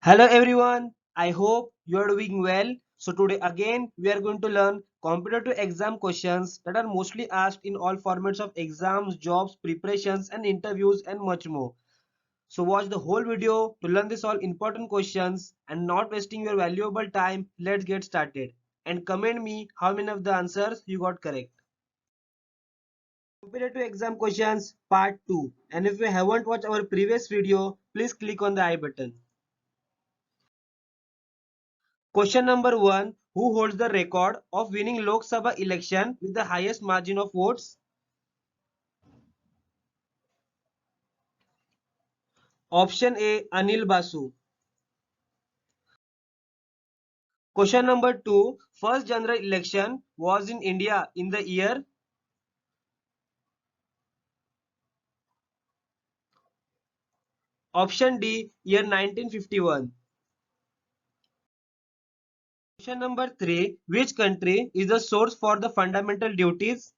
Hello everyone, I hope you are doing well. So today again we are going to learn competitive exam questions that are mostly asked in all formats of exams, jobs, preparations and interviews and much more. So watch the whole video to learn this all important questions and not wasting your valuable time. Let's get started and comment me how many of the answers you got correct. Competitive exam questions part 2, and if you haven't watched our previous video, please click on the I button. Question number 1. Who holds the record of winning Lok Sabha election with the highest margin of votes? Option A. Anil Basu. Question number 2. First general election was in India in the year. Option D. Year 1951. Question number 3. Which country is the source for the fundamental duties?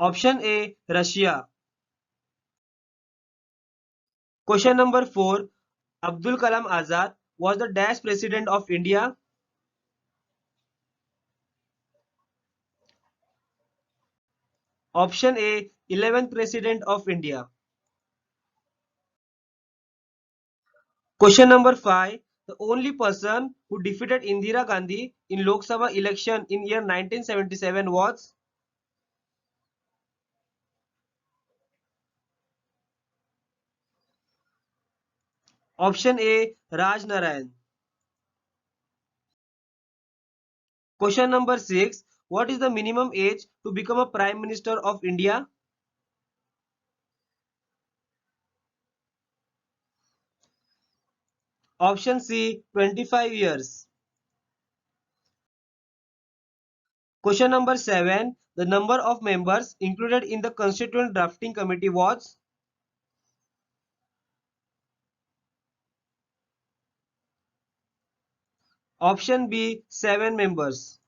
Option A. Russia. Question number 4. Abdul Kalam Azad was the dash president of India. Option A. 11th president of India. Question number 5. The only person who defeated Indira Gandhi in Lok Sabha election in year 1977 was. Option A. Raj Narayan. Question number 6. What is the minimum age to become a Prime Minister of India? Option C. 25 years. Question number 7. The number of members included in the Constituent Drafting Committee was. Option B. 7 members.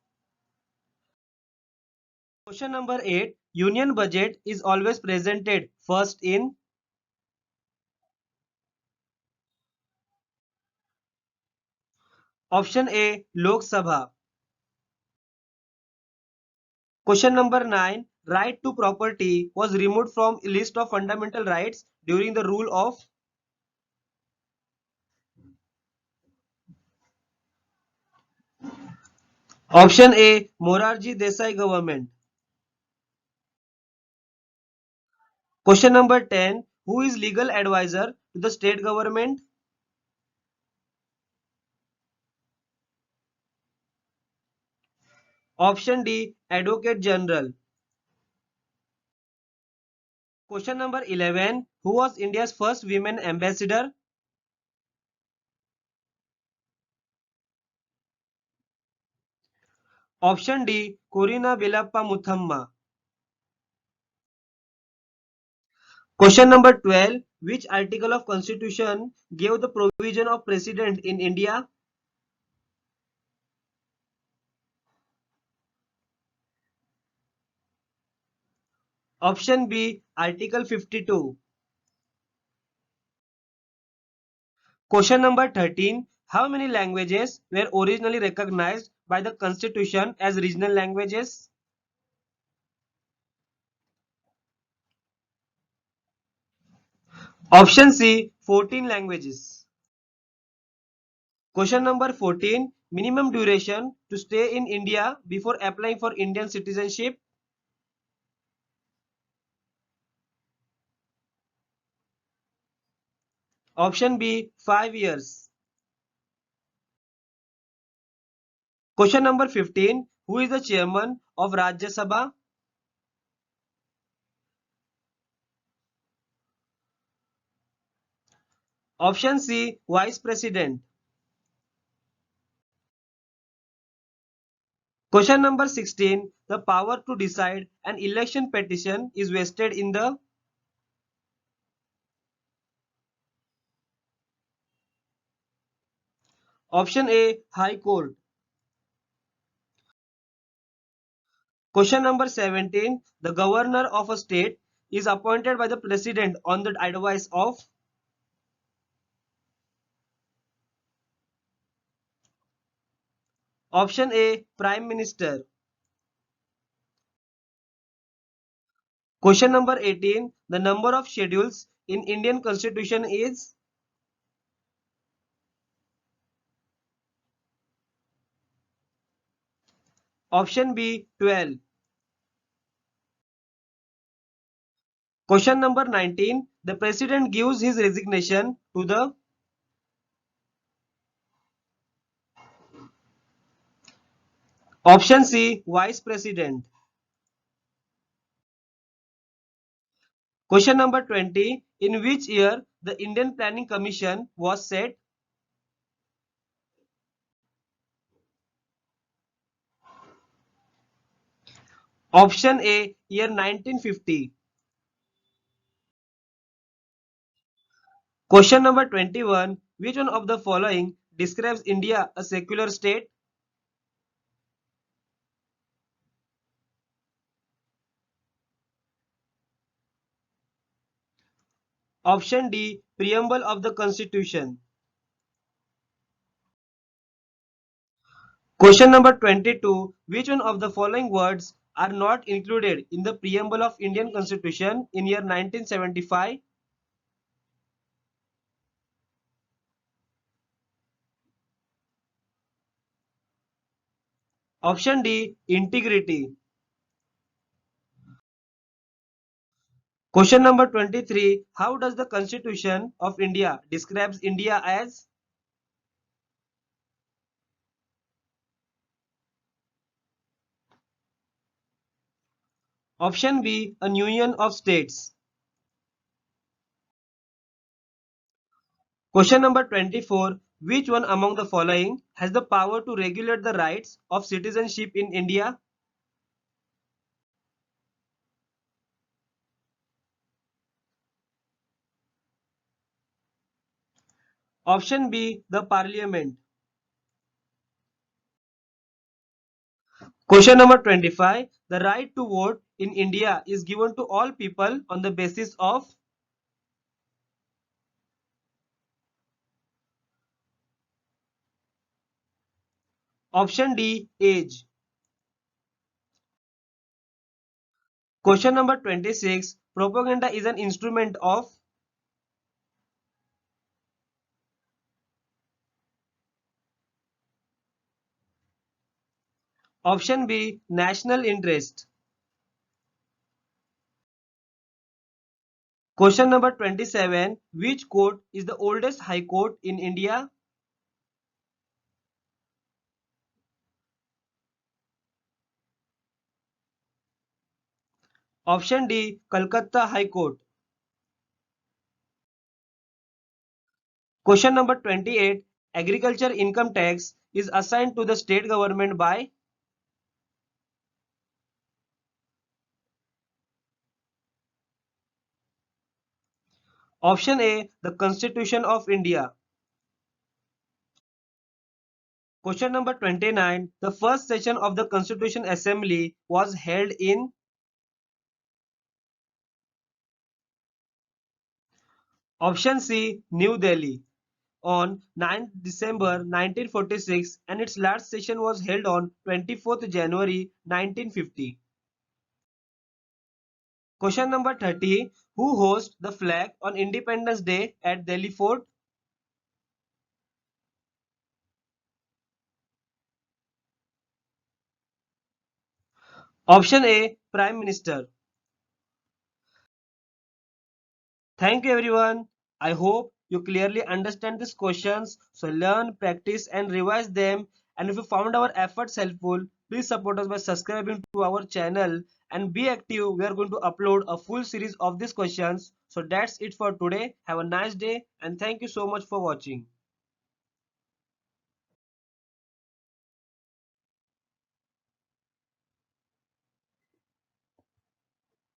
Question number 8. Union budget is always presented first in. Option A. Lok Sabha. Question number 9. Right to property was removed from a list of fundamental rights during the rule of. Option A. Morarji Desai government. Question number 10. Who is legal advisor to the state government? Option D. Advocate General. Question number 11. Who was India's first women ambassador? Option D. Corina Bilappa Muthamma. Question number 12. Which article of constitution gave the provision of president in India? Option B. Article 52. Question number 13. How many languages were originally recognized by the constitution as regional languages? Option C. 14 languages. Question number 14. Minimum duration to stay in India before applying for Indian citizenship? Option B. 5 years. Question number 15. Who is the chairman of Rajya Sabha? Option C. Vice President. Question number 16. The power to decide an election petition is vested in the. Option A. High Court. Question number 17. The governor of a state is appointed by the president on the advice of? Option A, Prime Minister. Question number 18. The number of schedules in Indian Constitution is? Option B, 12. Question number 19. The president gives his resignation to the? Option C, Vice President. Question number 20. In which year the Indian Planning Commission was set? Option A, year 1950. Question number 21. Which one of the following describes India a secular state? Option D, Preamble of the Constitution. Question number 22. Which one of the following words are not included in the Preamble of Indian Constitution in year 1975? Option D, integrity. Question number 23. How does the Constitution of India describes India as? Option B, a union of states. Question number 24. Which one among the following has the power to regulate the rights of citizenship in India? Option B, the Parliament. Question number 25. The right to vote in India is given to all people on the basis of? Option D, age. Question number 26. Propaganda is an instrument of? Option B, national interest. Question number 27. Which court is the oldest high court in India? Option D, Calcutta High Court. Question number 28. Agriculture income tax is assigned to the state government by? Option A, the Constitution of India. Question number 29. The first session of the Constitution Assembly was held in? Option C, New Delhi on 9th December 1946, and its last session was held on 24th January 1950. Question number 30. Who hosts the flag on Independence Day at Delhi Fort? Option A, Prime Minister. Thank you everyone. I hope you clearly understand these questions. So learn, practice and revise them. And if you found our efforts helpful, please support us by subscribing to our channel and be active. We are going to upload a full series of these questions. So that's it for today. Have a nice day and thank you so much for watching.